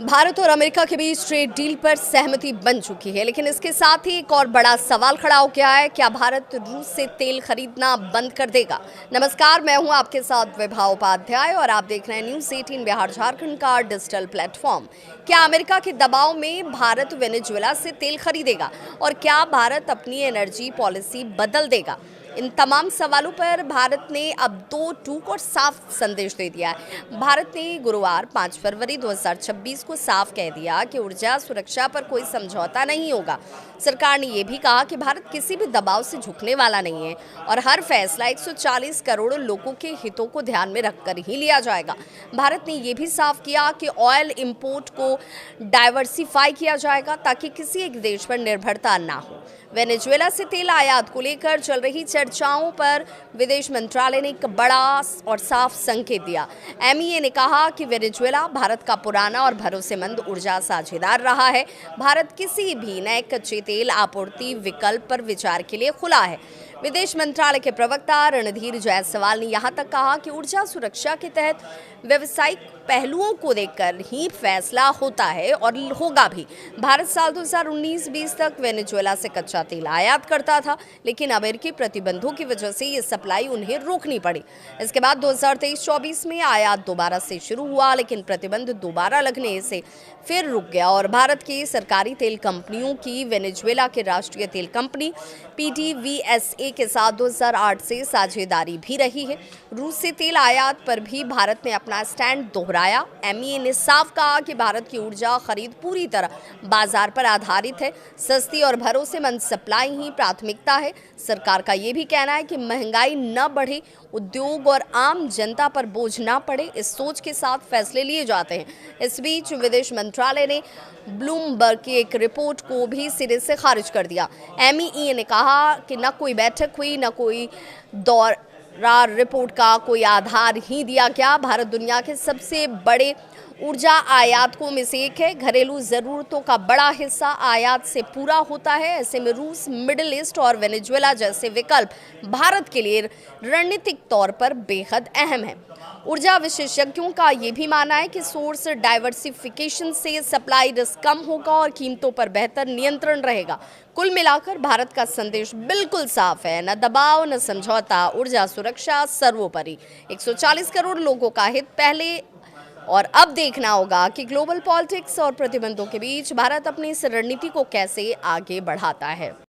भारत और अमेरिका के बीच trade deal पर सहमति बन चुकी है, लेकिन इसके साथ ही एक और बड़ा सवाल खड़ा हो गया है। क्या भारत रूस से तेल खरीदना बंद कर देगा? नमस्कार, मैं हूं आपके साथ विभा उपाध्याय और आप देख रहे हैं न्यूज़ 18 बिहार झारखंड का डिजिटल प्लेटफॉर्म। क्या अमेरिका के दबाव में भारत वेनेजुएला से तेल खरीदेगा और क्या भारत अपनी एनर्जी पॉलिसी बदल देगा? इन तमाम सवालों पर भारत ने अब दो टूक और साफ संदेश दे दिया है। भारत ने गुरुवार 5 फरवरी 2026 को साफ कह दिया कि ऊर्जा सुरक्षा पर कोई समझौता नहीं होगा। सरकार ने यह भी कहा कि भारत किसी भी दबाव से झुकने वाला नहीं है और हर फैसला 140 करोड़ लोगों के हितों को ध्यान में रखकर ही लिया जाएगा। भारत ने यह भी साफ किया कि ऑयल इंपोर्ट को डाइवर्सिफाई किया जाएगा ताकि किसी एक देश पर निर्भरता ना हो। वेनेजुएला से तेल आयात को लेकर चल रही चर्चाओं पर विदेश मंत्रालय ने एक बड़ा और साफ संकेत दिया। एमईए ने कहा कि वेनेजुएला भारत का पुराना और भरोसेमंद ऊर्जा साझेदार रहा है। भारत किसी भी नए कच्चे तेल आपूर्ति विकल्प पर विचार के लिए खुला है। विदेश मंत्रालय के प्रवक्ता रणधीर जायसवाल ने यहां तक कहा कि ऊर्जा सुरक्षा के तहत व्यावसायिक पहलुओं को देखकर ही फैसला होता है और होगा भी। भारत साल 2019-20 तक वेनेजुएला से कच्चा तेल आयात करता था, लेकिन अमेरिकी प्रतिबंधों की वजह से ये सप्लाई उन्हें रोकनी पड़ी। इसके बाद 2023-24 में आयात दोबारा से शुरू हुआ, लेकिन प्रतिबंध दोबारा लगने से फिर रुक गया और भारत की सरकारी तेल कंपनियों की वेनेजुएला के राष्ट्रीय तेल कंपनी PDVSA के साथ 2008 से साझेदारी भी रही है। रूस से तेल आयात पर भी भारत ने अपना स्टैंड दोहराया। एमईए ने साफ कहा कि भारत की ऊर्जा खरीद पूरी तरह बाजार पर आधारित है। सस्ती और भरोसेमंद सप्लाई ही प्राथमिकता है। सरकार का ये भी कहना है कि महंगाई न बढ़े, उद्योग और आम जनता पर बोझ ना पड़े, इस सोच के साथ फैसले लिए जाते हैं। इस बीच विदेश मंत्रालय ने ब्लूमबर्ग की एक रिपोर्ट को भी सिरे से खारिज कर दिया। एमईए ने कहा कि न कोई बैठक हुई, न कोई दौरा, रिपोर्ट का कोई आधार ही दिया गया। भारत दुनिया के सबसे बड़े ऊर्जा आयातकों में से एक है। घरेलू ज़रूरतों का बड़ा हिस्सा आयात से पूरा होता है। ऐसे में रूस, मिडिल ईस्ट और वेनेजुएला जैसे विकल्प भारत के लिए रणनीतिक तौर पर बेहद अहम है। ऊर्जा विशेषज्ञों का ये भी मानना है कि सोर्स डाइवर्सिफिकेशन से सप्लाई रिस्क कम होगा और कीमतों पर बेहतर नियंत्रण रहेगा। कुल मिलाकर भारत का संदेश बिल्कुल साफ है, न दबाव न समझौता, ऊर्जा सुरक्षा सर्वोपरि। 140 करोड़ लोगों का हित पहले और अब देखना होगा कि ग्लोबल पॉलिटिक्स और प्रतिबंधों के बीच भारत अपनी इस रणनीति को कैसे आगे बढ़ाता है।